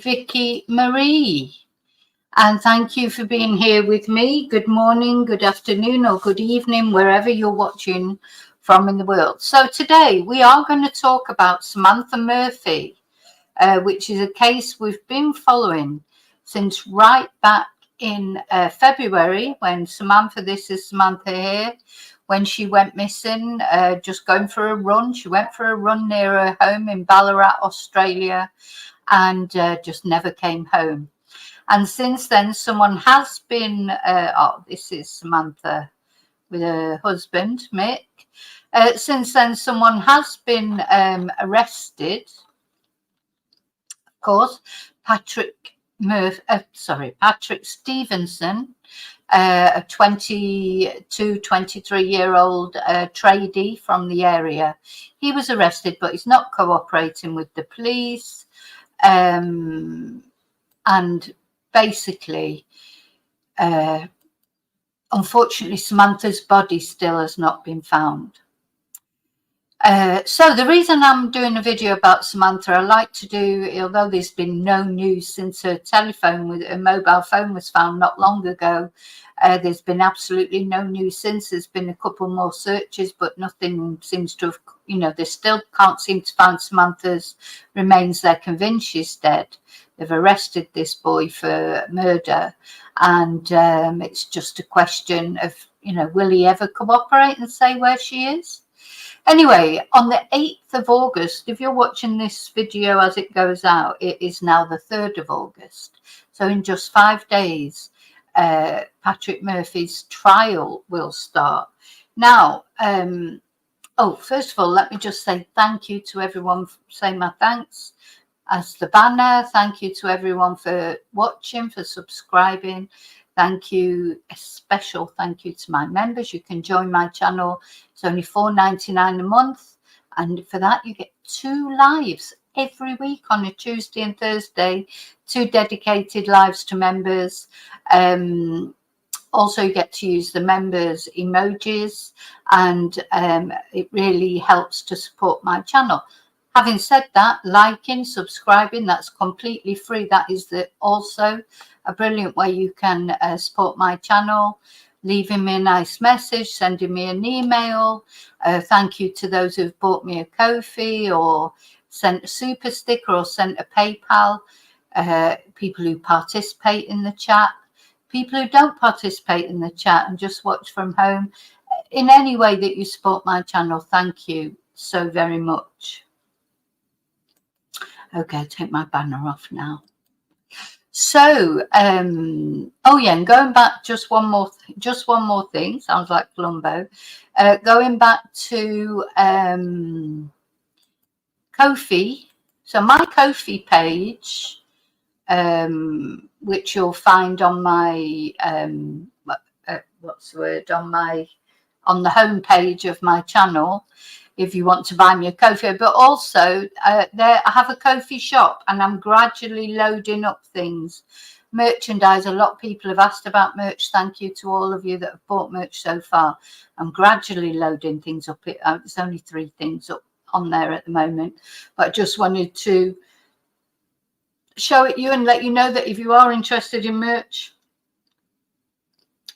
Vicky Marie. And thank you for being here with me. Good morning, good afternoon, or good evening, wherever you're watching from in the world. So today we are going to talk about Samantha Murphy, which is a case we've been following since right back in February when Samantha, this is Samantha here, when she went missing, just going for a run. She went for a run near her home in Ballarat, Australia, and just never came home. And since then, someone has been, this is Samantha with her husband, Mick. Since then, someone has been arrested. Of course, Patrick Stevenson, a 22, 23-year-old tradie from the area. He was arrested, but he's not cooperating with the police. And basically, unfortunately, Samantha's body still has not been found. So the reason I'm doing a video about Samantha, I like to do, although there's been no news since her mobile phone was found not long ago, there's been absolutely no news since. There's been a couple more searches, but nothing seems to have, they still can't seem to find Samantha's remains. They're convinced she's dead. They've arrested this boy for murder, and it's just a question of, will he ever cooperate and say where she is? Anyway, on the 8th of August, if you're watching this video as it goes out, it is now the 3rd of August. So in just 5 days, Patrick Murphy's trial will start. Now, first of all, let me just say thank you to everyone, say my thanks as the banner. Thank you to everyone for watching, for subscribing. Thank you, a special thank you to my members. You can join my channel. It's only $4.99 a month. And for that, you get 2 lives every week on a Tuesday and Thursday, 2 dedicated lives to members. Also, you get to use the members' emojis, and it really helps to support my channel. Having said that, liking, subscribing, that's completely free. That is also a brilliant way you can support my channel. Leaving me a nice message, sending me an email. Thank you to those who've bought me a Ko-fi or sent a super sticker or sent a PayPal. People who participate in the chat. People who don't participate in the chat and just watch from home. In any way that you support my channel, thank you so very much. Okay, take my banner off now. So, and going back, just one more thing. Sounds like Columbo. Going back to Ko-fi. So my Ko-fi page, which you'll find on my on the home page of my channel, if you want to buy me a Ko-fi, but also there I have a Ko-fi shop, and I'm gradually loading up things, merchandise. A lot of people have asked about merch. Thank you to all of you that have bought merch so far. I'm gradually loading things up. There's only 3 things up on there at the moment, but I just wanted to show it you and let you know that if you are interested in merch,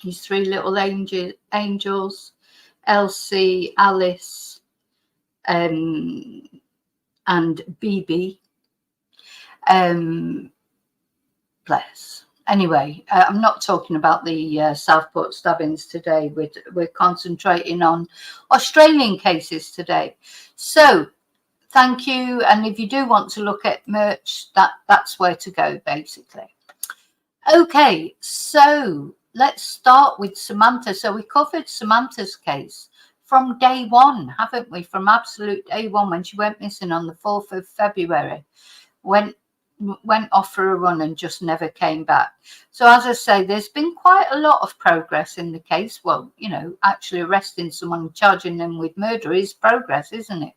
these 3 little angels, Elsie, Alice, and BB, bless. Anyway, I'm not talking about the Southport stabbings today. We're concentrating on Australian cases today. So thank you. And if you do want to look at merch, that's where to go, basically. Okay, so let's start with Samantha. So we covered Samantha's case from day one, haven't we? From absolute day one, when she went missing on the 4th of February, went off for a run and just never came back. So as I say, there's been quite a lot of progress in the case. Well, actually arresting someone and charging them with murder is progress, isn't it?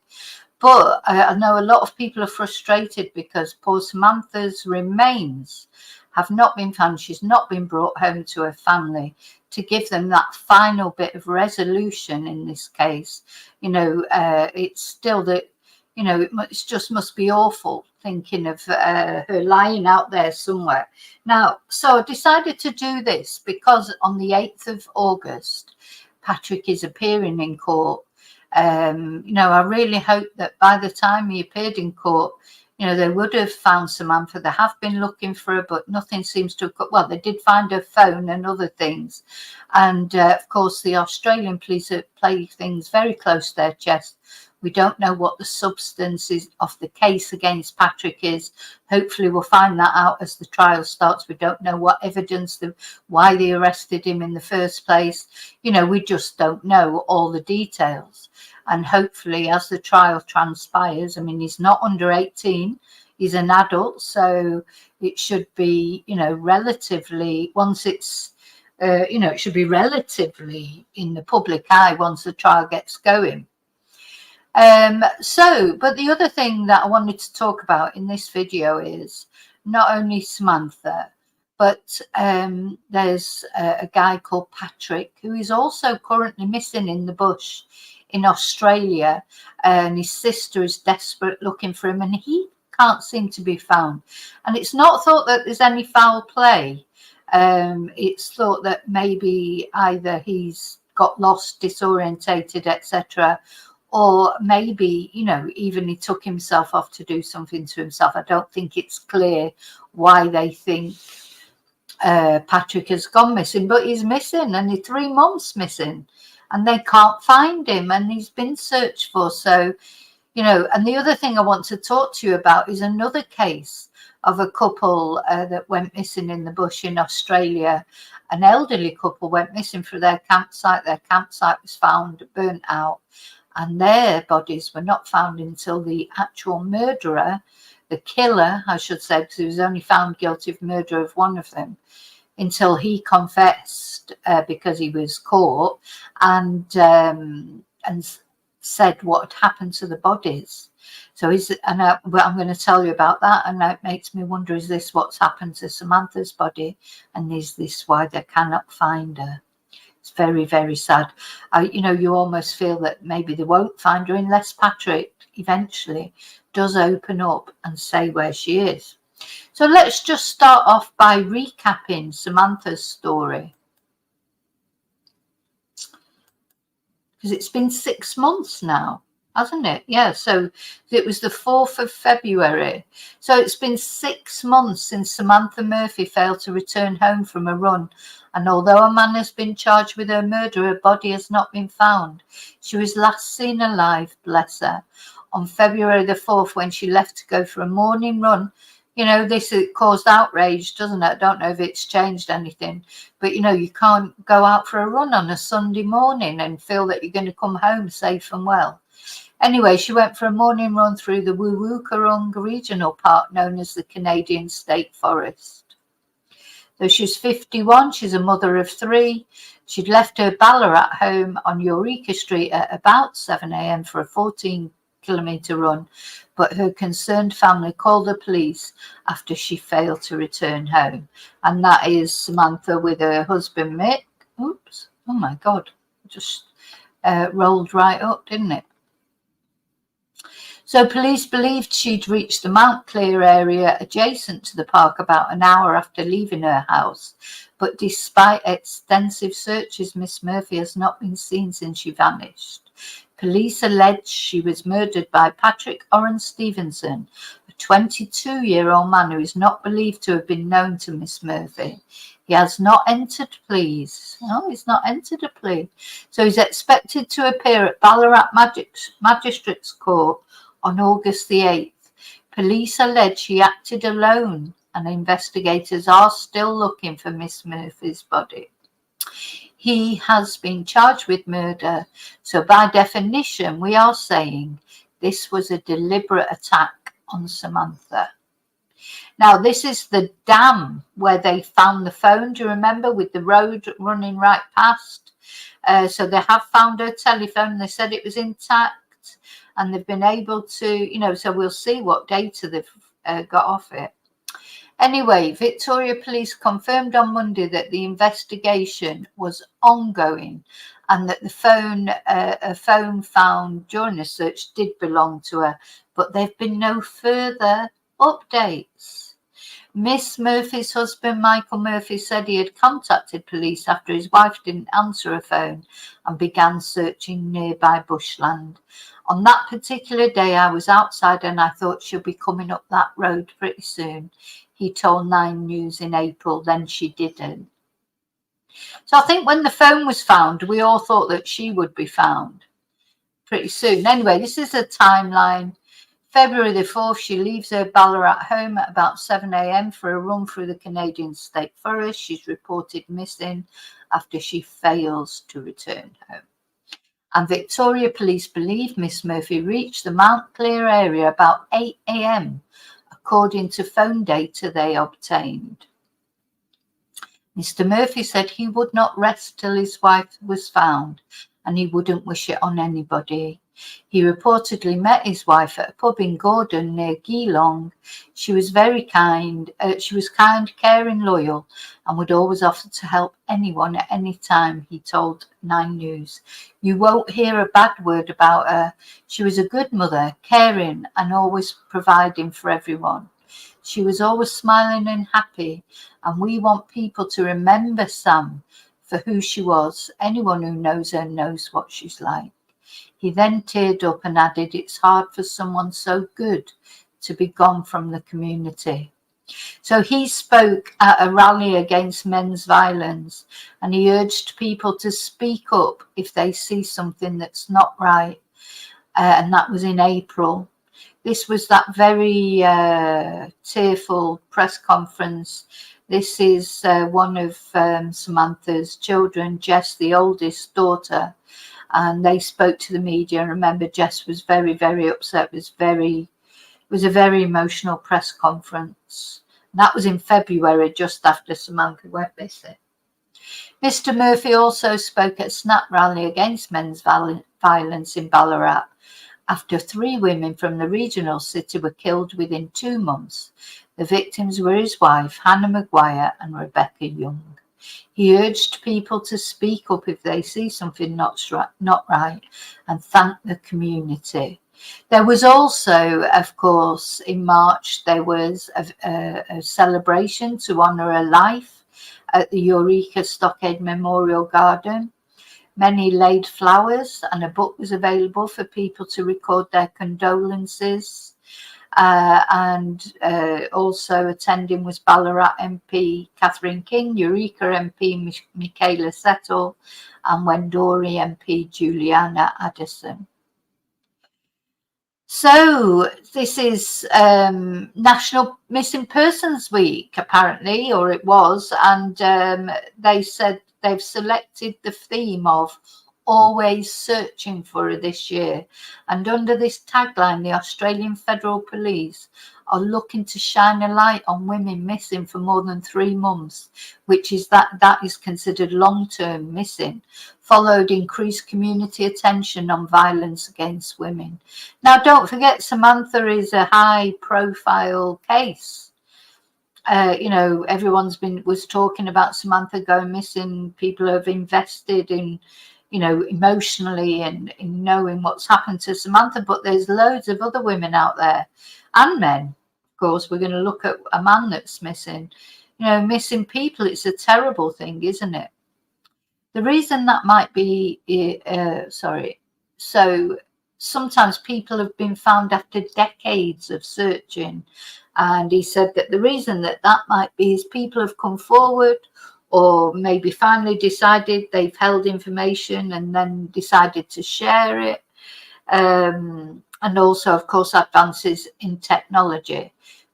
But I know a lot of people are frustrated because poor Samantha's remains have not been found. She's not been brought home to her family to give them that final bit of resolution in this case. It's still that, it just must be awful thinking of her lying out there somewhere. Now, so I decided to do this because on the 8th of August, Patrick is appearing in court. I really hope that by the time he appeared in court, they would have found Samantha. They have been looking for her, but nothing seems to have. Well, they did find her phone and other things. And of course, the Australian police play things very close to their chest. We don't know what the substance is of the case against Patrick is. Hopefully we'll find that out as the trial starts. We don't know what evidence, why they arrested him in the first place. We just don't know all the details. And hopefully as the trial transpires, I mean, he's not under 18, he's an adult. So it should be, relatively, once it's, it should be relatively in the public eye once the trial gets going. But the other thing that I wanted to talk about in this video is not only Samantha, but there's a guy called Patrick who is also currently missing in the bush in Australia, and his sister is desperate looking for him, and he can't seem to be found. And it's not thought that there's any foul play. It's thought that maybe either he's got lost, disorientated, etc., or maybe, even he took himself off to do something to himself. I don't think it's clear why they think Patrick has gone missing, but he's missing, and he's 3 months missing, and they can't find him, and he's been searched for. So, and the other thing I want to talk to you about is another case of a couple that went missing in the bush in Australia. An elderly couple went missing from their campsite. Their campsite was found burnt out, and their bodies were not found until the actual murderer, the killer, I should say, because he was only found guilty of murder of one of them, until he confessed because he was caught and said what had happened to the bodies. So I'm going to tell you about that, and that makes me wonder: is this what's happened to Samantha's body, and is this why they cannot find her? It's very, very sad. You almost feel that maybe they won't find her unless Patrick eventually does open up and say where she is. So let's just start off by recapping Samantha's story, because it's been 6 months now, hasn't it? Yeah, so it was the 4th of February. So it's been 6 months since Samantha Murphy failed to return home from a run. And although a man has been charged with her murder, her body has not been found. She was last seen alive, bless her, on February the 4th when she left to go for a morning run. This caused outrage, doesn't it? I don't know if it's changed anything, but you can't go out for a run on a Sunday morning and feel that you're going to come home safe and well. Anyway, she went for a morning run through the Woo-Woo-Kurrung Regional Park, known as the Canadian State Forest. So she's 51, she's a mother of 3. She'd left her Ballarat home on Eureka Street at about 7 a.m. for a 14-kilometre run, but her concerned family called the police after she failed to return home. And that is Samantha with her husband Mick. Oops, oh my God, just rolled right up, didn't it? So police believed she'd reached the Mount Clear area adjacent to the park about an hour after leaving her house. But despite extensive searches, Miss Murphy has not been seen since she vanished. Police allege she was murdered by Patrick Oren Stevenson, a 22-year-old man who is not believed to have been known to Miss Murphy. He has not entered pleas. No, he's not entered a plea. So he's expected to appear at Ballarat Magistrates Court on August the 8th. Police allege he acted alone, and investigators are still looking for Miss Murphy's body. He has been charged with murder, so by definition, we are saying this was a deliberate attack on Samantha. Now, this is the dam where they found the phone, do you remember, with the road running right past? So they have found her telephone. They said it was intact, and they've been able to, so we'll see what data they've got off it. Anyway, Victoria Police confirmed on Monday that the investigation was ongoing and that a phone found during the search did belong to her, but there have been no further Updates. Miss Murphy's husband, Michael Murphy, said he had contacted police after his wife didn't answer her phone and began searching nearby bushland. On that particular day, I was outside and I thought she'll be coming up that road pretty soon, he told 9 News in April. Then she didn't. So I think when the phone was found, we all thought that she would be found pretty soon. Anyway, this is a timeline. February the 4th, she leaves her Ballarat home at about 7 a.m. for a run through the Canadian State Forest. She's reported missing after she fails to return home. And Victoria Police believe Miss Murphy reached the Mount Clear area about 8 a.m, according to phone data they obtained. Mr. Murphy said he would not rest till his wife was found, and he wouldn't wish it on anybody. He reportedly met his wife at a pub in Gordon near Geelong. She was very kind. She was kind, caring, loyal, and would always offer to help anyone at any time, he told 9 News. You won't hear a bad word about her. She was a good mother, caring and always providing for everyone. She was always smiling and happy, and we want people to remember Sam for who she was. Anyone who knows her knows what she's like. He then teared up and added, it's hard for someone so good to be gone from the community. So he spoke at a rally against men's violence, and he urged people to speak up if they see something that's not right. And that was in April. This was that very tearful press conference. This is one of Samantha's children, Jess, the oldest daughter. And they spoke to the media. And remember, Jess was very, very upset. It was a very emotional press conference. And that was in February, just after Samantha went missing. Mr. Murphy also spoke at a SNAP rally against men's violence in Ballarat after 3 women from the regional city were killed within 2 months. The victims were his wife, Hannah Maguire, and Rebecca Young. He urged people to speak up if they see something not right, and thank the community. There was also, of course, in March, there was a celebration to honour her life at the Eureka Stockade Memorial Garden. Many laid flowers, and a book was available for people to record their condolences. Also attending was Ballarat MP Catherine King, Eureka MP Michaela Settle, and Wendouree MP Juliana Addison. So this is National Missing Persons Week, apparently, or it was, and they said they've selected the theme of Always Searching for Her this year. And under this tagline, the Australian Federal Police are looking to shine a light on women missing for more than 3 months, which is that is considered long-term missing, followed increased community attention on violence against women. Now, don't forget, Samantha is a high-profile case. Everyone's was talking about Samantha going missing. People have invested in, emotionally and in knowing what's happened to Samantha, but there's loads of other women out there and men. Of course, we're going to look at a man that's missing. Missing people, it's a terrible thing, isn't it? The reason that might be, so sometimes people have been found after decades of searching. And he said that the reason that might be is people have come forward, or maybe finally decided they've held information and then decided to share it. And also, of course, advances in technology.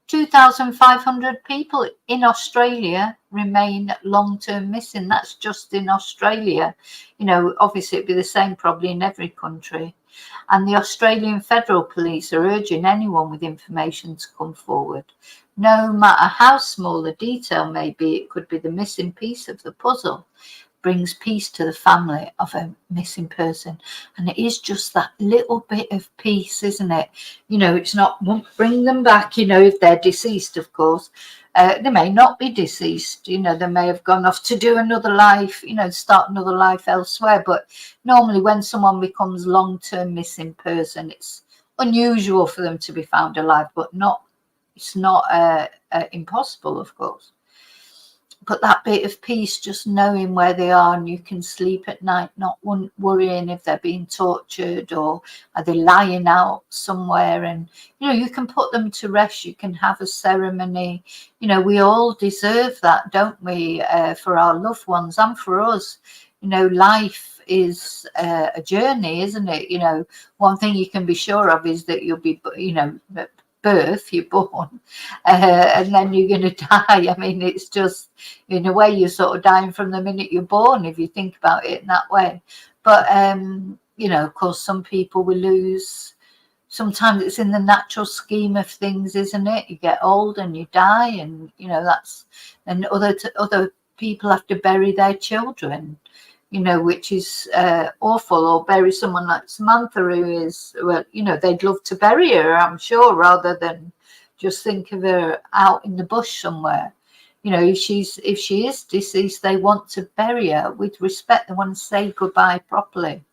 2,500 people in Australia remain long-term missing. That's just in Australia. Obviously it'd be the same probably in every country. And the Australian Federal Police are urging anyone with information to come forward. No matter how small the detail may be, it could be the missing piece of the puzzle, brings peace to the family of a missing person. And it is just that little bit of peace, isn't it? It's not, won't bring them back, if they're deceased, of course. They may not be deceased, they may have gone off to do another life, start another life elsewhere. But normally when someone becomes long-term missing person, it's unusual for them to be found alive, but not it's not impossible, of course. But that bit of peace, just knowing where they are, and you can sleep at night, not worrying if they're being tortured or are they lying out somewhere. And, you know, you can put them to rest. You can have a ceremony. You know, we all deserve that, don't we, for our loved ones and for us. You know, life is a journey, isn't it? You know, one thing you can be sure of is that you'll be, you know, birth, you're born, and then you're going to die. I mean, it's just, in a way, you're sort of dying from the minute you're born, if you think about it in that way. But you know, of course, some people will lose. Sometimes it's in the natural scheme of things, isn't it? You get old and you die, and you know that's. And other people have to bury their children, you know, which is awful. Or bury someone like Samantha, who is, well, you know, they'd love to bury her, I'm sure, rather than just think of her out in the bush somewhere. You know, if she is deceased, they want to bury her with respect. They want to say goodbye properly.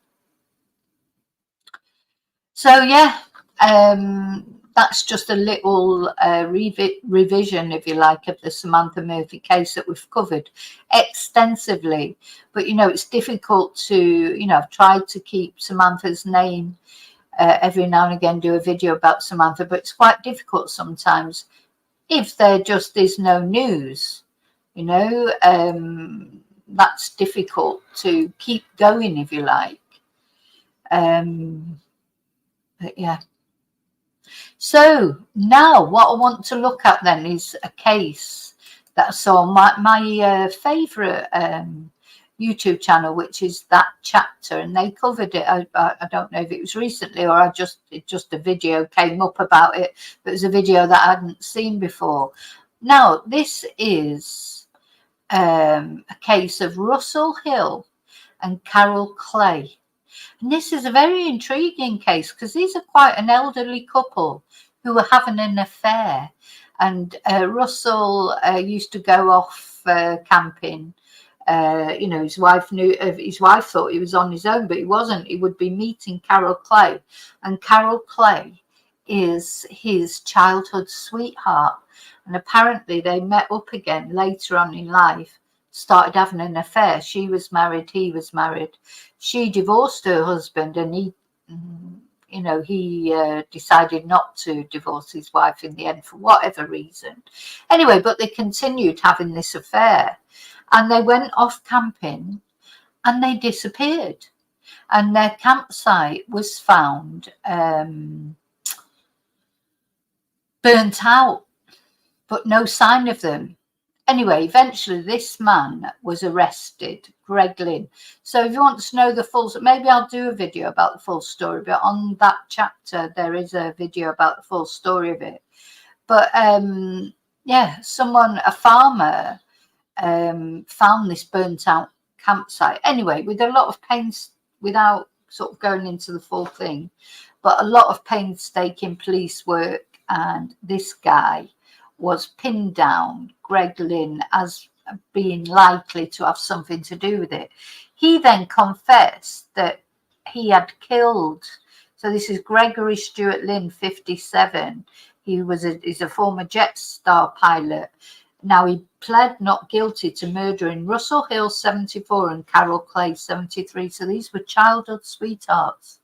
So yeah, that's just a little revision, if you like, of the Samantha Murphy case that we've covered extensively. But, you know, it's difficult to, you know, I've tried to keep Samantha's name every now and again, do a video about Samantha, but it's quite difficult sometimes if there just is no news, you know. That's difficult to keep going, if you like. But yeah. So now what I want to look at then is a case that I saw on my favourite YouTube channel, which is That Chapter, and they covered it. I don't know if it was recently or just a video came up about it, but it was a video that I hadn't seen before. Now, this is a case of Russell Hill and Carol Clay. And this is a very intriguing case because these are quite an elderly couple who were having an affair. And Russell used to go off camping. You know, his wife thought he was on his own, but he wasn't. He would be meeting Carol Clay. And Carol Clay is his childhood sweetheart. And apparently they met up again later on in life, started having an affair. She was married, he was married. She divorced her husband, and he, you know, he decided not to divorce his wife in the end for whatever reason. Anyway, but they continued having this affair, and they went off camping and they disappeared. And their campsite was found burnt out, but no sign of them. Anyway, eventually this man was arrested, Greg Lynn. So if you want to know the full, maybe I'll do a video about the full story, but on That Chapter, there is a video about the full story of it. But yeah, a farmer found this burnt out campsite. Anyway, with a lot of pains, without sort of going into the full thing, but a lot of painstaking police work, and this guy was pinned down, Greg Lynn, as being likely to have something to do with it. He then confessed that he had killed. So this is Gregory Stuart Lynn, 57. He's a former Jetstar pilot. Now, he pled not guilty to murdering Russell Hill, 74, and Carol Clay, 73. So these were childhood sweethearts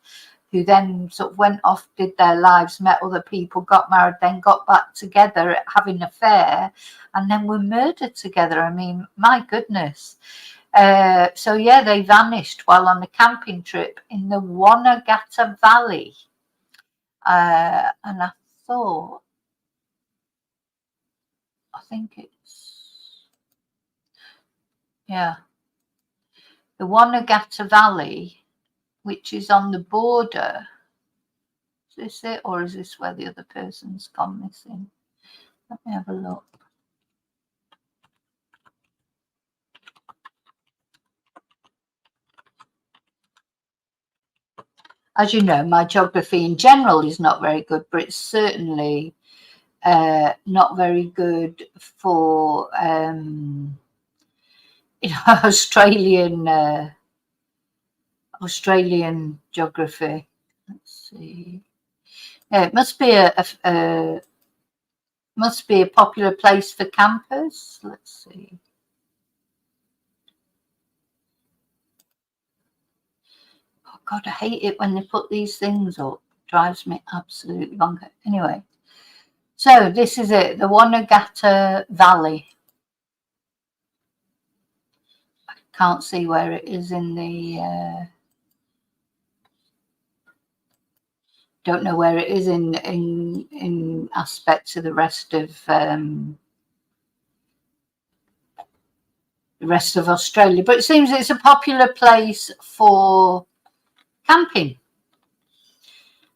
who then sort of went off, did their lives, met other people, got married, then got back together, having an affair, and then were murdered together. I mean, my goodness. So, yeah, they vanished while on a camping trip in the Wanagata Valley. And I think it's, yeah, the Wanagata Valley, which is on the border. Is this it, or is this where the other person's gone missing? Let me have a look. As you know, my geography in general is not very good, but it's certainly not very good for you know, Australian geography. Let's see. Yeah, it must be Must be a popular place for campers. Let's see. Oh God, I hate it when they put these things up. Drives me absolutely bonkers. Anyway, so this is it, the Wanagata Valley. I can't see where it is in the. Don't know where it is in aspect to the rest of Australia, but it seems it's a popular place for camping.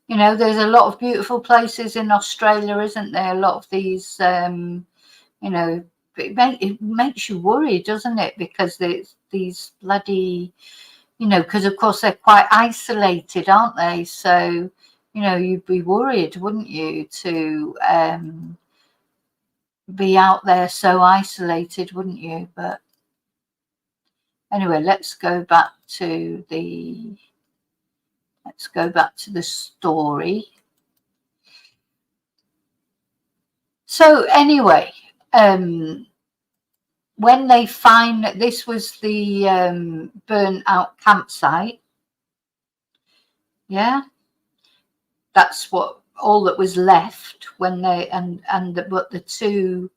You know, there's a lot of beautiful places in Australia, isn't there? A lot of these, you know, it makes you worry, doesn't it? Because there's these bloody, you know, because of course they're quite isolated, aren't they? So, you know, you'd be worried, wouldn't you, to be out there so isolated, wouldn't you? But anyway, let's go back to the story. So anyway, when they find this was the burnt out campsite, yeah, that's what all that was left when they but the two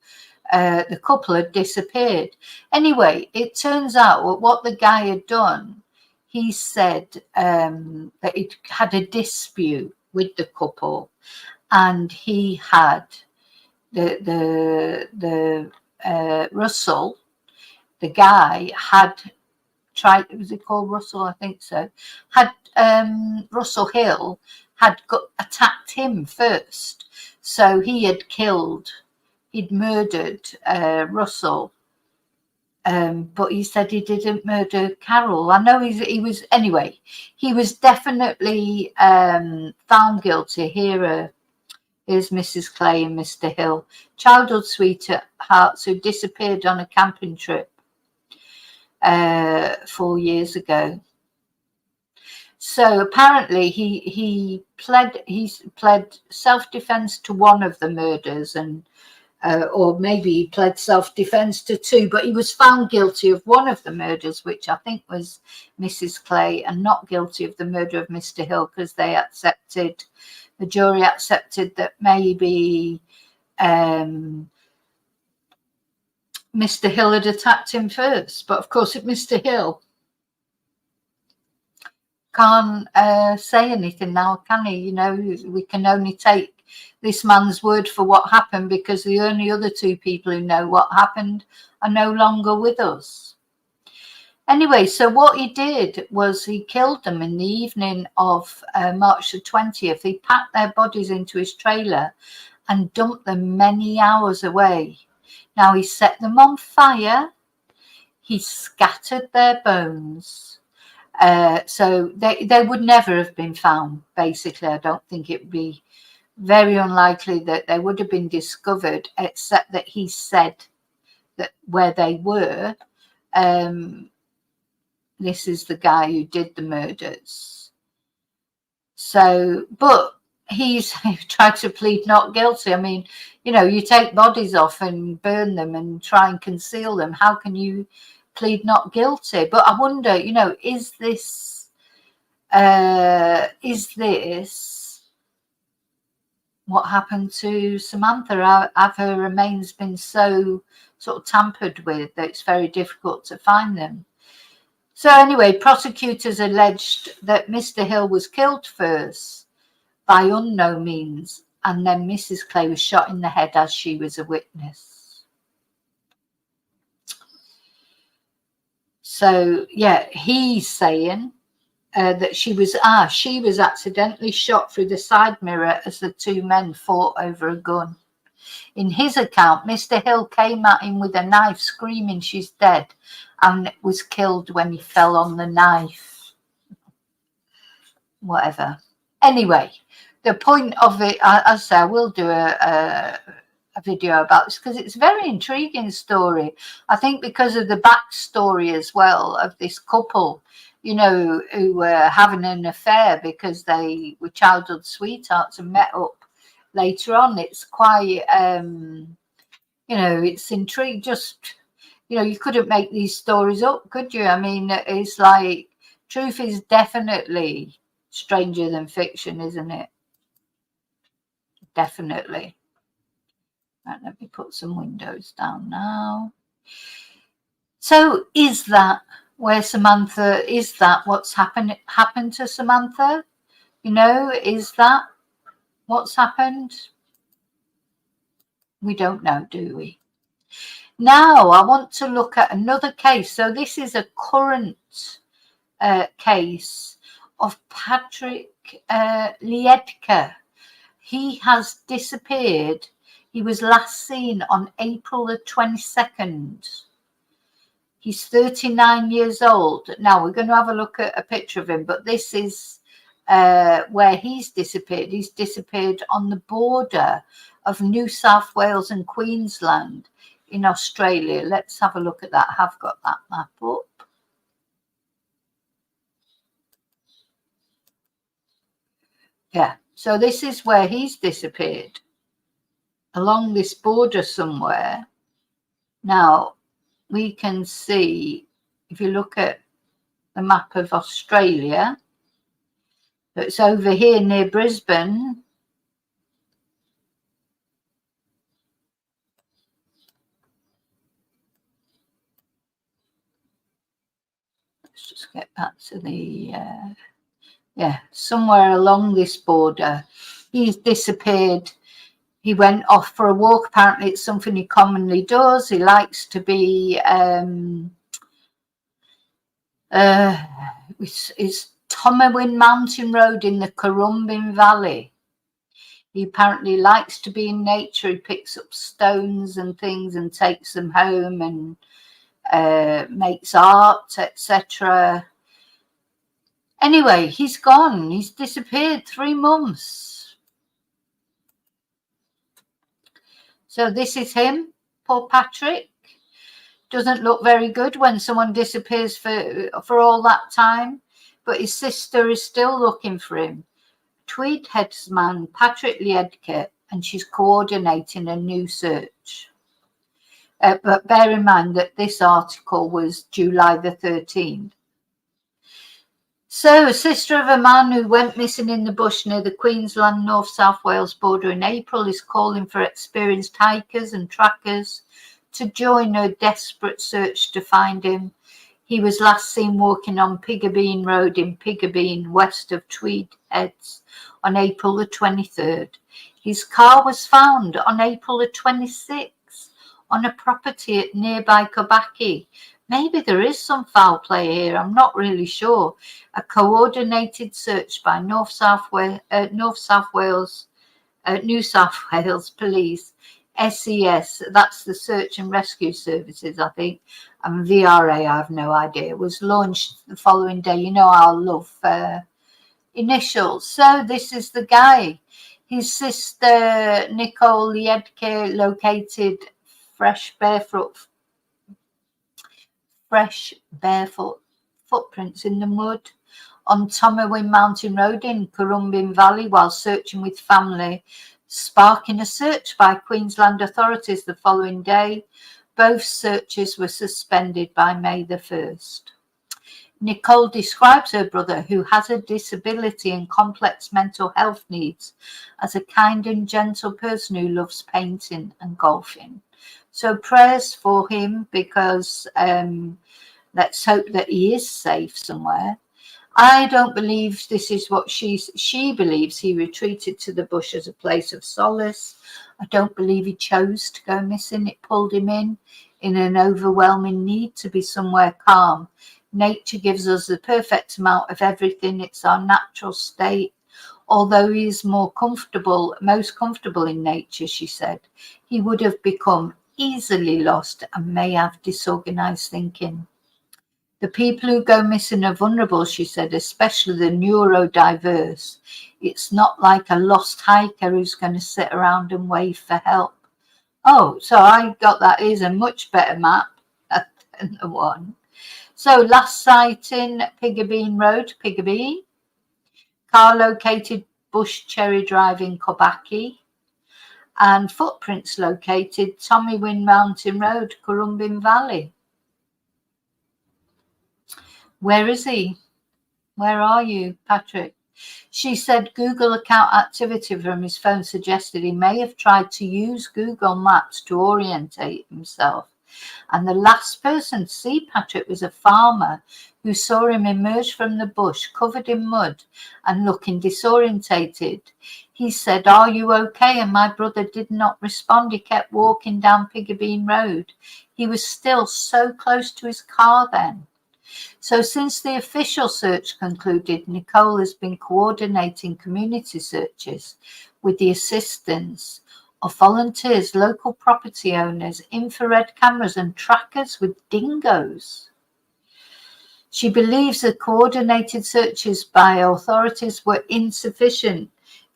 the couple had disappeared. Anyway, it turns out what the guy had done, he said that he'd had a dispute with the couple, and he had the Russell, the guy had tried, was it called Russell? I think so. Had Russell Hill had attacked him first. So he'd murdered Russell. But he said he didn't murder Carol. I know he was definitely found guilty. Here's Mrs. Clay and Mr. Hill, childhood sweethearts who disappeared on a camping trip 4 years ago. So apparently he pled self-defense to one of the murders, and or maybe he pled self-defense to two, but he was found guilty of one of the murders, which I think was Mrs. Clay, and not guilty of the murder of Mr. Hill, because the jury accepted that maybe Mr. Hill had attacked him first. But of course, if Mr. Hill can't say anything now, can he? You know, we can only take this man's word for what happened, because the only other two people who know what happened are no longer with us. Anyway, so what he did was he killed them in the evening of March the 20th. He packed their bodies into his trailer and dumped them many hours away. Now, he set them on fire. He scattered their bones. So they would never have been found, basically. I don't think it would be very unlikely that they would have been discovered, except that he said that where they were. This is the guy who did the murders. So, but he's tried to plead not guilty. I mean, you know, you take bodies off and burn them and try and conceal them. How can you plead not guilty? But I wonder, you know, is this what happened to Samantha? Have her remains been so sort of tampered with that it's very difficult to find them? So anyway, prosecutors alleged that Mr. Hill was killed first by unknown means, and then Mrs. Clay was shot in the head as she was a witness. So yeah, he's saying that she was accidentally shot through the side mirror as the two men fought over a gun. In his account, Mr. Hill came at him with a knife, screaming she's dead, and was killed when he fell on the knife. Whatever. Anyway, the point of it, as I say, I will do a video about this, because it's a very intriguing story. I think because of the backstory as well of this couple, you know, who were having an affair because they were childhood sweethearts and met up later on. It's quite, it's intriguing. Just, you couldn't make these stories up, could you? I mean, it's like truth is definitely stranger than fiction, isn't it? Definitely. Right, let me put some windows down now. So is that is that what's happened to Samantha? Is that what's happened? We don't know, do we? Now I want to look at another case. So this is a current case of Patrick Liedke. He has disappeared. He was last seen on April the 22nd. He's 39 years old. Now we're going to have a look at a picture of him, but this is where he's disappeared. He's disappeared on the border of New South Wales and Queensland in Australia. Let's have a look at that. I have got that map up. Yeah, so this is where he's disappeared, along this border somewhere. Now, we can see, if you look at the map of Australia, it's over here near Brisbane. Let's just get back to the, somewhere along this border. He's disappeared. He went off for a walk. Apparently it's something he commonly does. He likes to be, it's Tomawin Mountain Road in the Currumbin Valley. He apparently likes to be in nature. He picks up stones and things and takes them home and makes art, etc. Anyway, he's gone. He's disappeared 3 months. So this is him, poor Patrick. Doesn't look very good when someone disappears for all that time. But his sister is still looking for him. Tweed headsman Patrick Liedke, and she's coordinating a new search. But bear in mind that this article was July the 13th. So, a sister of a man who went missing in the bush near the Queensland North South Wales border in April is calling for experienced hikers and trackers to join her desperate search to find him. He was last seen walking on Pigabeen Road in Pigabeen, west of Tweed Heads, on April the 23rd. His car was found on April the 26th on a property at nearby Kobaki. Maybe there is some foul play here. I'm not really sure. A coordinated search by New South Wales Police, SES, that's the Search and Rescue Services, I think, and VRA, I have no idea, was launched the following day. You know, I love initials. So this is the guy. His sister, Nicole Liedke, located fresh barefoot footprints in the mud on Tomawin Mountain Road in Currumbin Valley while searching with family, sparking a search by Queensland authorities the following day. Both searches were suspended by May the 1st. Nicole describes her brother, who has a disability and complex mental health needs, as a kind and gentle person who loves painting and golfing. So prayers for him, because let's hope that he is safe somewhere. I don't believe this is what she believes. He retreated to the bush as a place of solace. I don't believe he chose to go missing. It pulled him in an overwhelming need to be somewhere calm. Nature gives us the perfect amount of everything. It's our natural state. Although he is most comfortable in nature, she said, he would have become easily lost and may have disorganized thinking. The people who go missing are vulnerable, she said, especially the neurodiverse. It's not like a lost hiker who's going to sit around and wait for help. Oh, so I got that is a much better map than the one. So last sighting, Pigabeen Road, Pigabeen. Car located Bush Cherry Drive in Kobaki. And footprints located Tommy Wynn Mountain Road, Currumbin Valley. Where is he? Where are you, Patrick? She said Google account activity from his phone suggested he may have tried to use Google Maps to orientate himself. And the last person to see Patrick was a farmer who saw him emerge from the bush covered in mud and looking disorientated. He said, "Are you okay?" And my brother did not respond. He kept walking down Piggerbean Road. He was still so close to his car then. So since the official search concluded, Nicole has been coordinating community searches with the assistance of volunteers, local property owners, infrared cameras and trackers with dingoes. She believes the coordinated searches by authorities were insufficient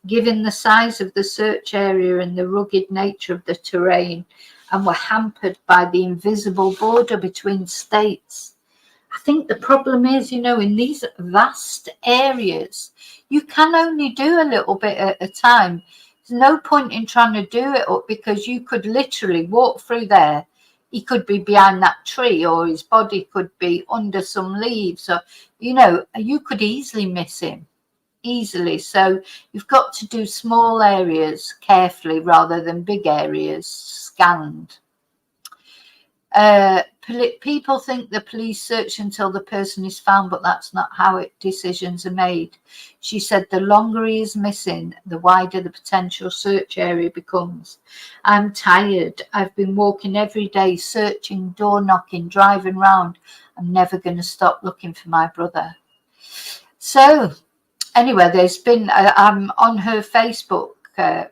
given the size of the search area and the rugged nature of the terrain, and were hampered by the invisible border between states. I think the problem is, in these vast areas, you can only do a little bit at a time. There's no point in trying to do it up because you could literally walk through there. He could be behind that tree or his body could be under some leaves. Or, you could easily miss him. Easily. So you've got to do small areas carefully rather than big areas scanned. People think the police search until the person is found, but that's not how decisions are made. She said the longer he is missing, the wider the potential search area becomes. I'm tired. I've been walking every day, searching, door knocking, driving round. I'm never going to stop looking for my brother. So anyway, there's been, I'm on her Facebook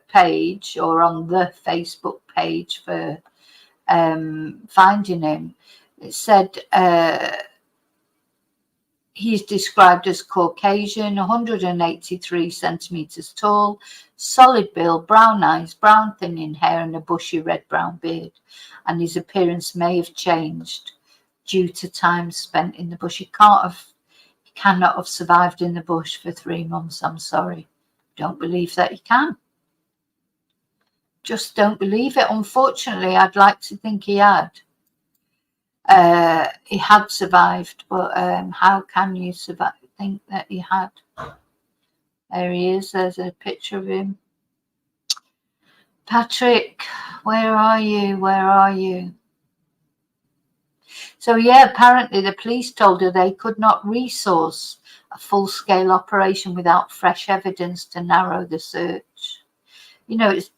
page, or on the Facebook page for finding him. It said he's described as Caucasian, 183 centimeters tall, solid build, brown eyes, brown thinning hair and a bushy red-brown beard. And his appearance may have changed due to time spent in the bush. He cannot have survived in the bush for 3 months. I'm sorry. Don't believe that he can. Just don't believe it. Unfortunately, I'd like to think he had. He had survived, but how can you think that he had? There he is. There's a picture of him. Patrick, where are you? Where are you? So yeah, apparently the police told her they could not resource a full-scale operation without fresh evidence to narrow the search.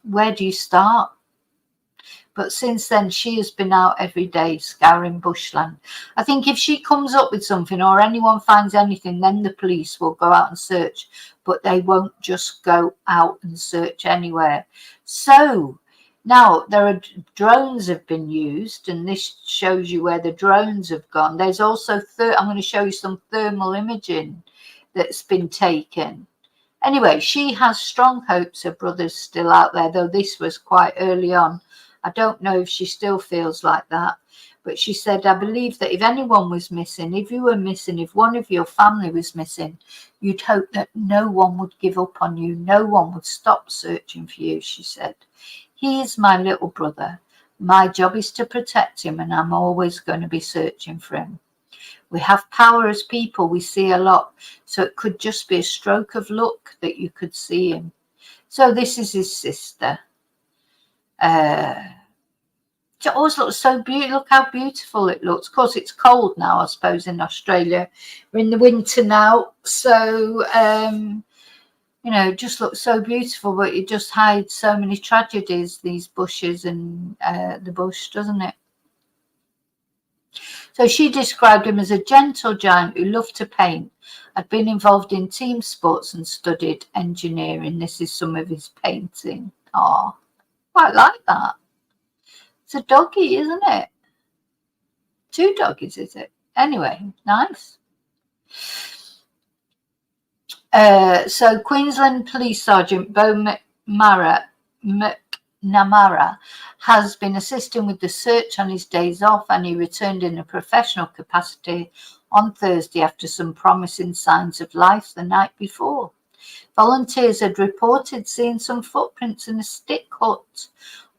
Where do you start? But since then, she has been out every day scouring bushland. I think if she comes up with something or anyone finds anything, then the police will go out and search. But they won't just go out and search anywhere. So now drones have been used, and this shows you where the drones have gone. There's also, I'm going to show you some thermal imaging that's been taken. Anyway, she has strong hopes her brother's still out there, though this was quite early on. I don't know if she still feels like that, but she said, I believe that if anyone was missing, if you were missing, if one of your family was missing, you'd hope that no one would give up on you. No one would stop searching for you, she said. He is my little brother. My job is to protect him, and I'm always going to be searching for him. We have power as people. We see a lot. So it could just be a stroke of luck that you could see him. So this is his sister. It always looks so beautiful. Look how beautiful it looks. Of course, it's cold now, I suppose, in Australia. We're in the winter now. So, it just looks so beautiful, but it just hides so many tragedies, these bushes and the bush, doesn't it? So she described him as a gentle giant who loved to paint, had been involved in team sports and studied engineering. This is some of his painting. Oh, quite like that. It's a doggy, isn't it? 2 doggies, is it? Anyway, nice. So Queensland Police Sergeant Bo McNamara has been assisting with the search on his days off, and he returned in a professional capacity on Thursday after some promising signs of life the night before. Volunteers had reported seeing some footprints in a stick hut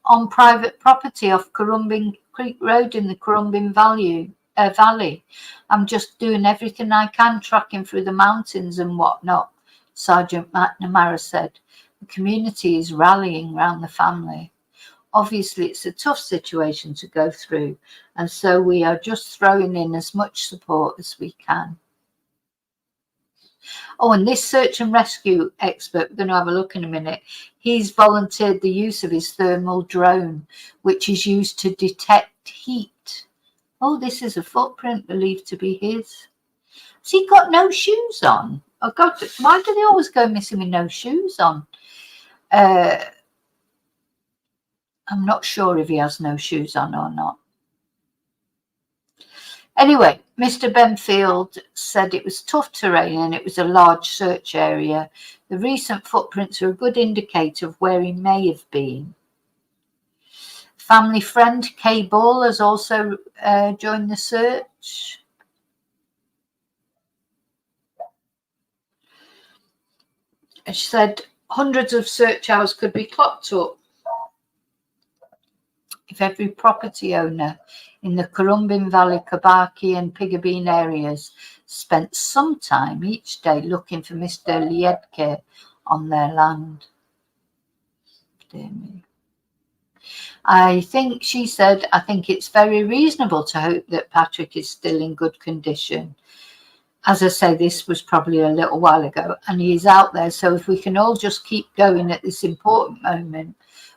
on private property off Currumbin Creek Road in the Currumbin Valley. I'm just doing everything I can, tracking through the mountains and whatnot, Sergeant McNamara said. The community is rallying round the family. Obviously, it's a tough situation to go through, and so we are just throwing in as much support as we can. Oh, and this search and rescue expert, we're going to have a look in a minute, he's volunteered the use of his thermal drone, which is used to detect heat. Oh, this is a footprint believed to be his. Has he got no shoes on? Oh, God, why do they always go missing with no shoes on? I'm not sure if he has no shoes on or not. Anyway, Mr. Benfield said it was tough terrain and it was a large search area. The recent footprints are a good indicator of where he may have been. Family friend Kay Ball has also joined the search. She said hundreds of search hours could be clocked up if every property owner in the Currumbin Valley, Kabaki and Pigabeen areas spent some time each day looking for Mr. Liedke on their land. Dear me. I think, she said, I think it's very reasonable to hope that Patrick is still in good condition. As I say, this was probably a little while ago, and he is out there. So if we can all just keep going at this important moment,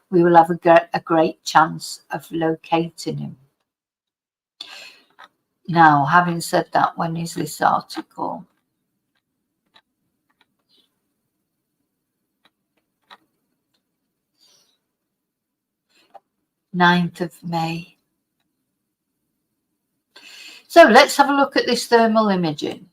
we will have a great chance of locating him. Now, having said that, when is this article? 9th of May. So let's have a look at this thermal imaging.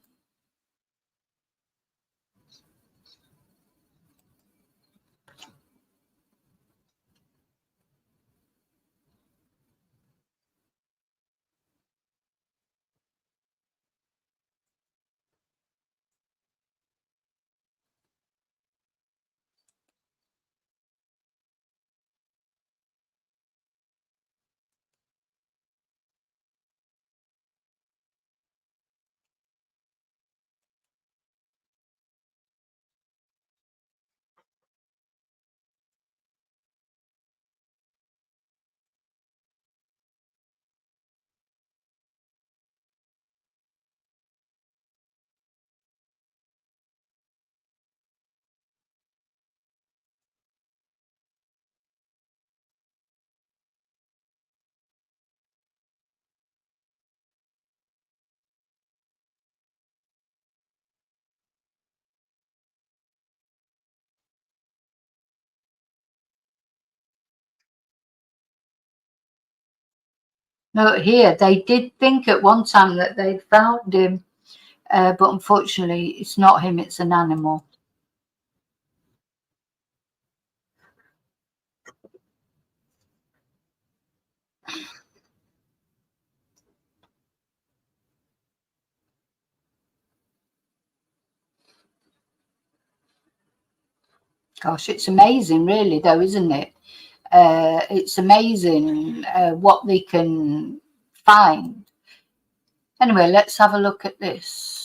No, here they did think at one time that they'd found him, but unfortunately it's not him, it's an animal. Gosh, it's amazing really though, isn't it? It's amazing what they can find. Anyway, let's have a look at this.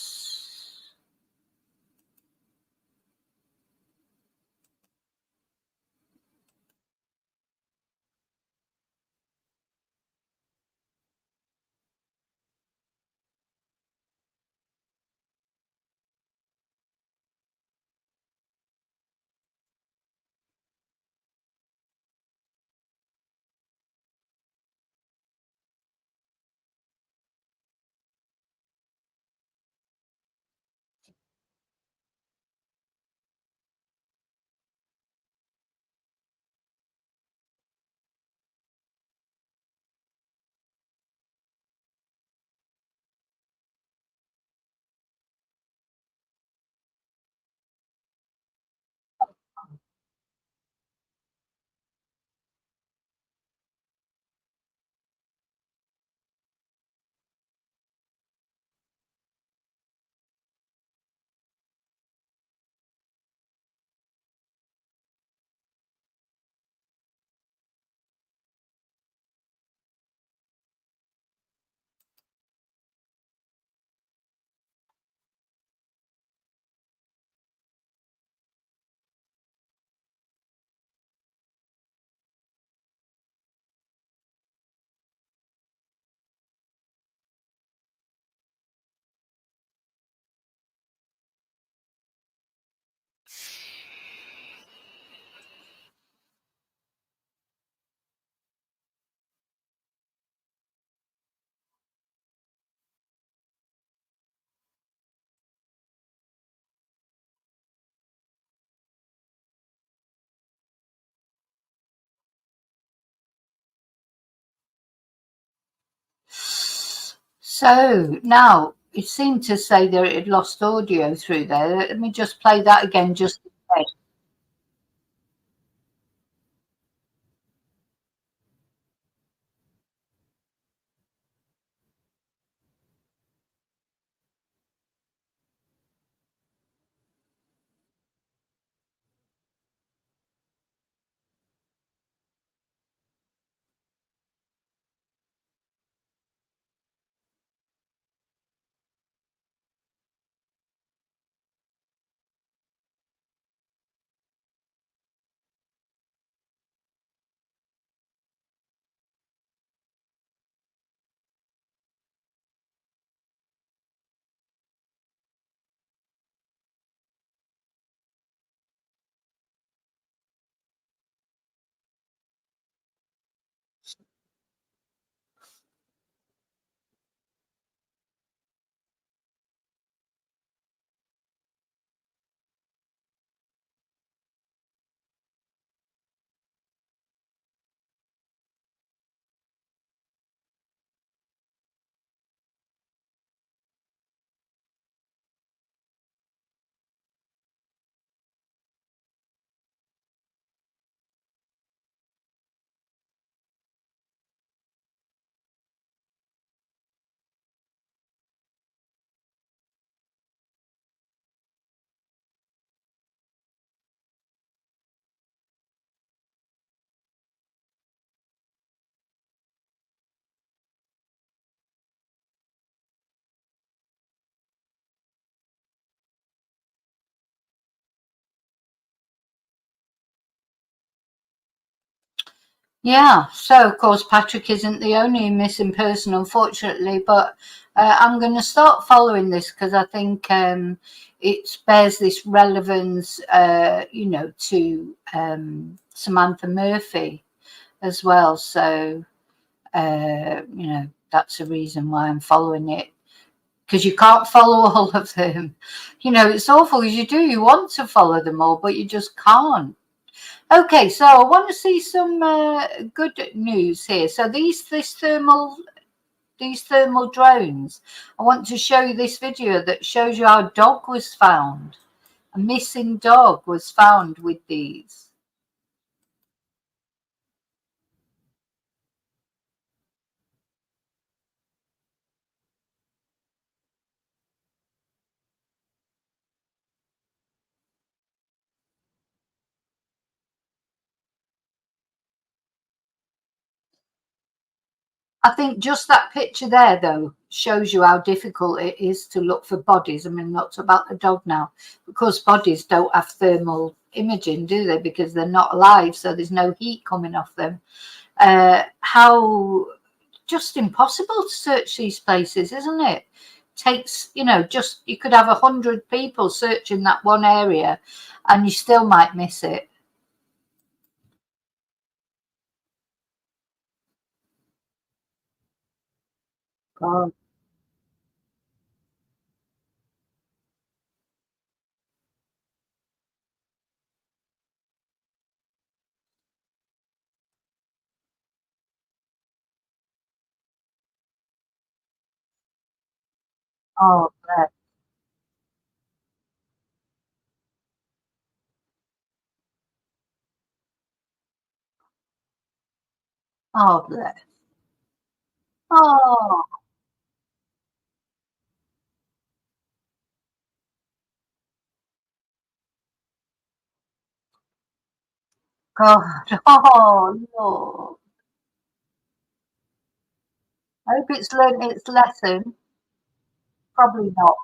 So now it seemed to say that it had lost audio through there. Let me just play that again just in case. Yeah, so of course Patrick isn't the only missing person, unfortunately, but I'm going to start following this because I think it bears this relevance, to Samantha Murphy as well. So, that's a reason why I'm following it because you can't follow all of them. It's awful because you want to follow them all, but you just can't. Okay, so I want to see some good news here. So these thermal drones. I want to show you this video that shows you how a dog was found. A missing dog was found with these. I think just that picture there, though, shows you how difficult it is to look for bodies. I mean, not about the dog now, because bodies don't have thermal imaging, do they? Because they're not alive, so there's no heat coming off them. How just impossible to search these places, isn't it? Takes, just you could have 100 people searching that one area and you still might miss it. Oh, oh, bless. Oh, bless. Oh, God. Oh, Lord. I hope it's learned its lesson. Probably not.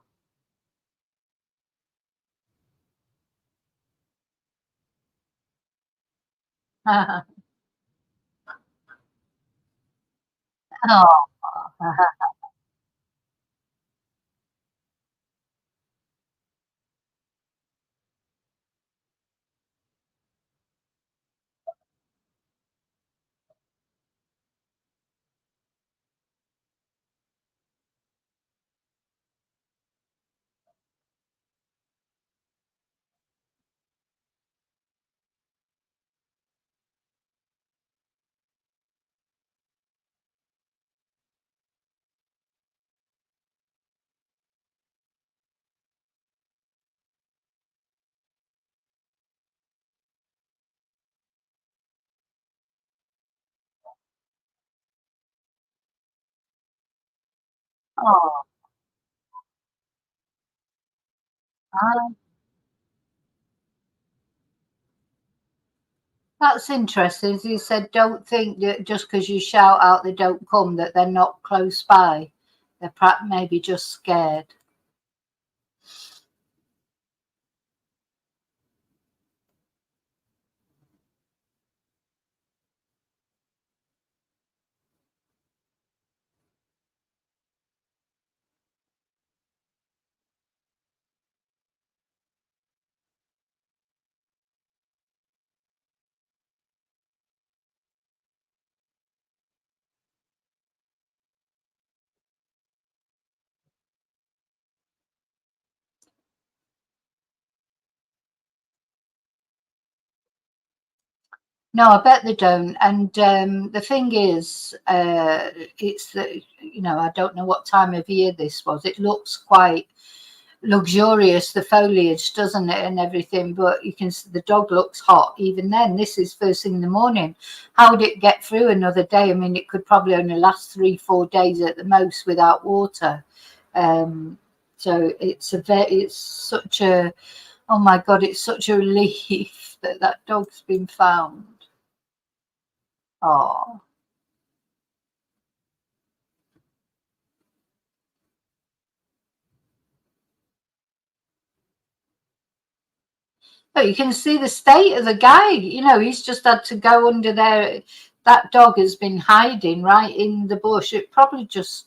Oh. Oh, ah, that's interesting. As you said, don't think that just because you shout out they don't come, that they're not close by. They're perhaps maybe just scared. No, I bet they don't. And the thing is, it's that, I don't know what time of year this was. It looks quite luxurious, the foliage, doesn't it, and everything. But you can see the dog looks hot even then. This is first thing in the morning. How would it get through another day? I mean, it could probably only last 3, 4 days at the most without water. Um, so it's such a, oh my God, it's such a relief that that dog's been found. Oh, but you can see the state of the guy. He's just had to go under there. That dog has been hiding right in the bush. It probably just,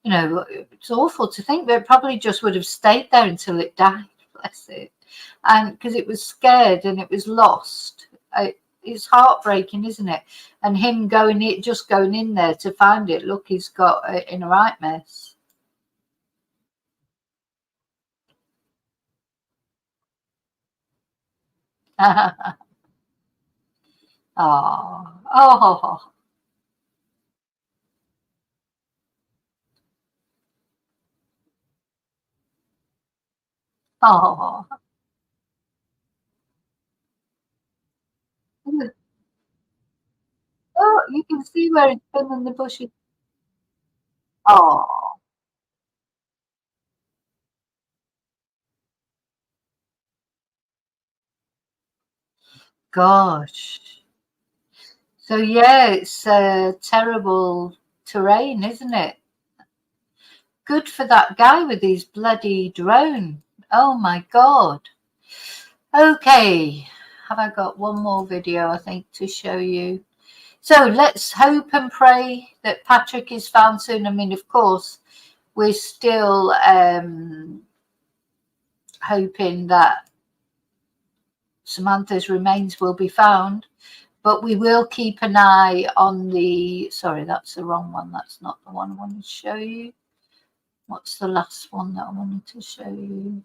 it's awful to think, but it probably just would have stayed there until it died. Bless it. And because it was scared and it was lost. It's heartbreaking, isn't it? And him just going in there to find it. Look, he's got it in a right mess. Oh, oh, oh. Oh, you can see where it's been in the bushes. Oh, gosh. So yeah, it's terrible terrain, isn't it? Good for that guy with his bloody drone. Oh my God. Okay. Have I got one more video, I think, to show you? So let's hope and pray that Patrick is found soon. I mean, of course, we're still hoping that Samantha's remains will be found. But we will keep an eye on sorry, that's the wrong one. That's not the one I wanted to show you. What's the last one that I wanted to show you?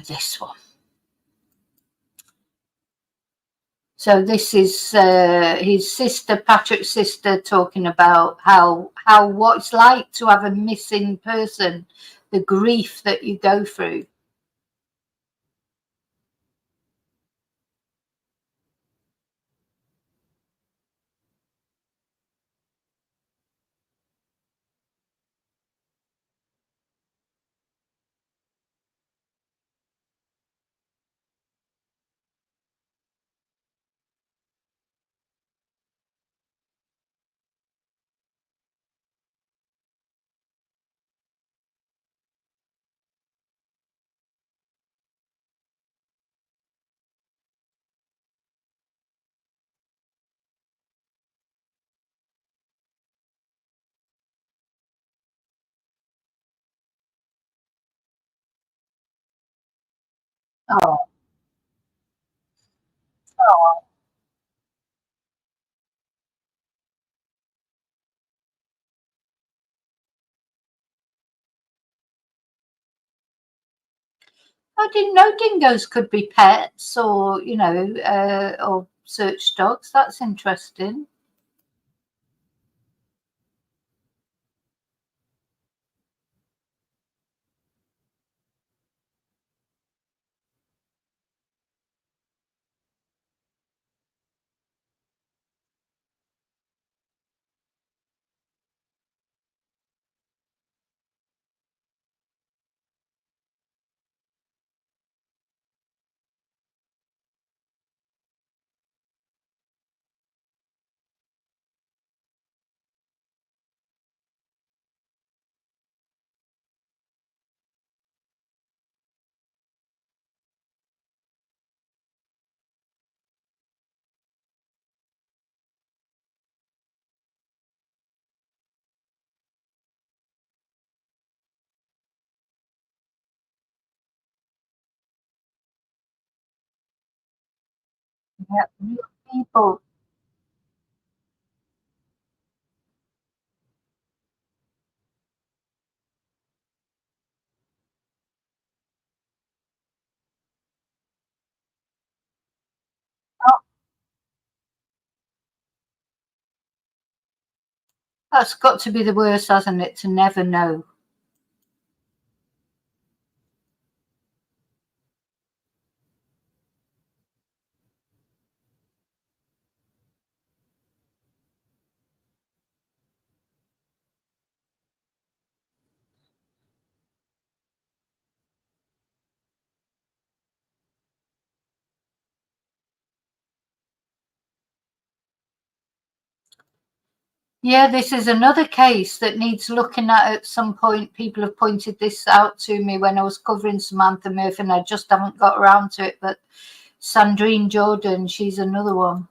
This one. So this is his sister, Patrick's sister, talking about what it's like to have a missing person, the grief that you go through. Oh, I didn't know dingoes could be pets, or or search dogs. That's interesting. Yeah, real people. Oh, that's got to be the worst, hasn't it? To never know. Yeah, this is another case that needs looking at some point. People have pointed this out to me when I was covering Samantha Murphy, and I just haven't got around to it. But Sandrine Jordan, she's another one.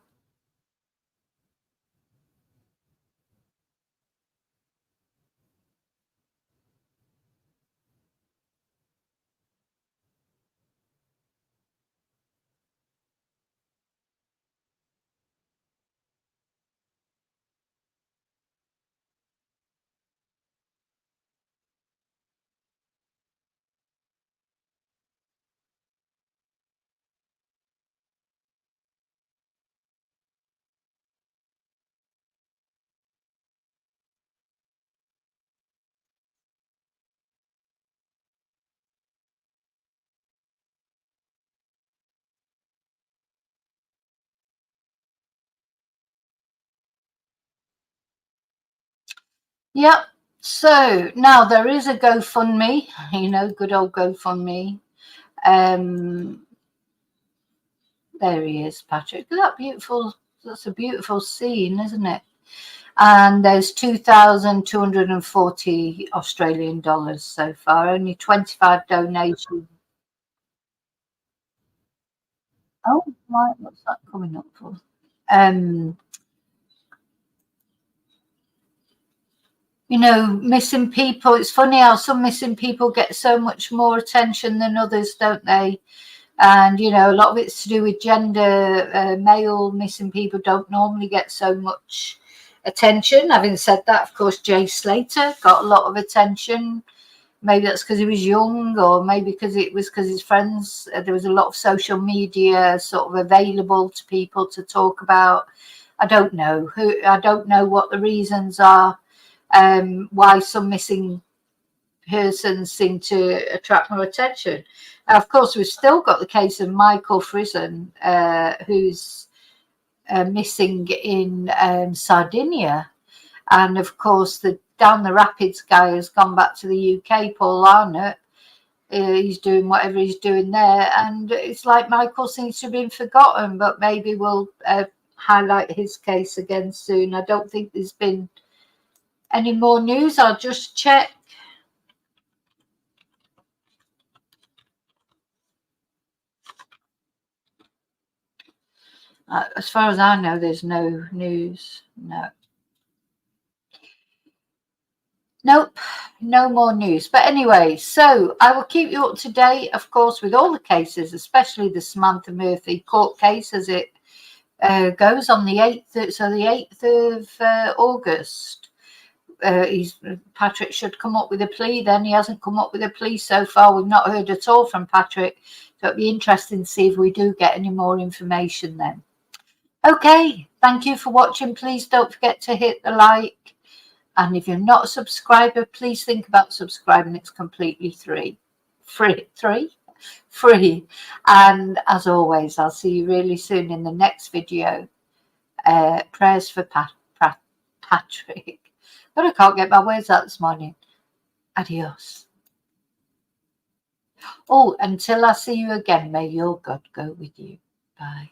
Yep. So now there is a GoFundMe, good old GoFundMe. Um, there he is, Patrick. Look at that beautiful. That's a beautiful scene, isn't it? And there's 2,240 Australian dollars so far. Only 25 donations. Oh, right. What's that coming up for? Um, missing people. It's funny how some missing people get so much more attention than others, don't they? And a lot of it's to do with gender. Male missing people don't normally get so much attention. Having said that, of course, Jay Slater got a lot of attention. Maybe that's because he was young, or maybe because it was because his friends. There was a lot of social media sort of available to people to talk about. I don't know I don't know what the reasons are. Why some missing persons seem to attract more attention. Of course, we've still got the case of Michael Frison, who's missing in Sardinia. And of course, the Down the Rapids guy has gone back to the UK, Paul Arnott. He's doing whatever he's doing there. And it's like Michael seems to have been forgotten, but maybe we'll highlight his case again soon. I don't think there's been any more news. I'll just check. As far as I know, there's no news. No. Nope, no more news. But anyway, so I will keep you up to date, of course, with all the cases, especially the Samantha Murphy court case as it goes on the 8th. So the 8th of August. Patrick should come up with a plea then. He hasn't come up with a plea so far. We've not heard at all from Patrick. So it'll be interesting to see if we do get any more information then. Okay, thank you for watching. Please don't forget to hit the like. And if you're not a subscriber, please think about subscribing. It's completely free. Free. And as always, I'll see you really soon in the next video. Prayers for Patrick. But I can't get my words out this morning. Adios. Oh, until I see you again, may your God go with you. Bye.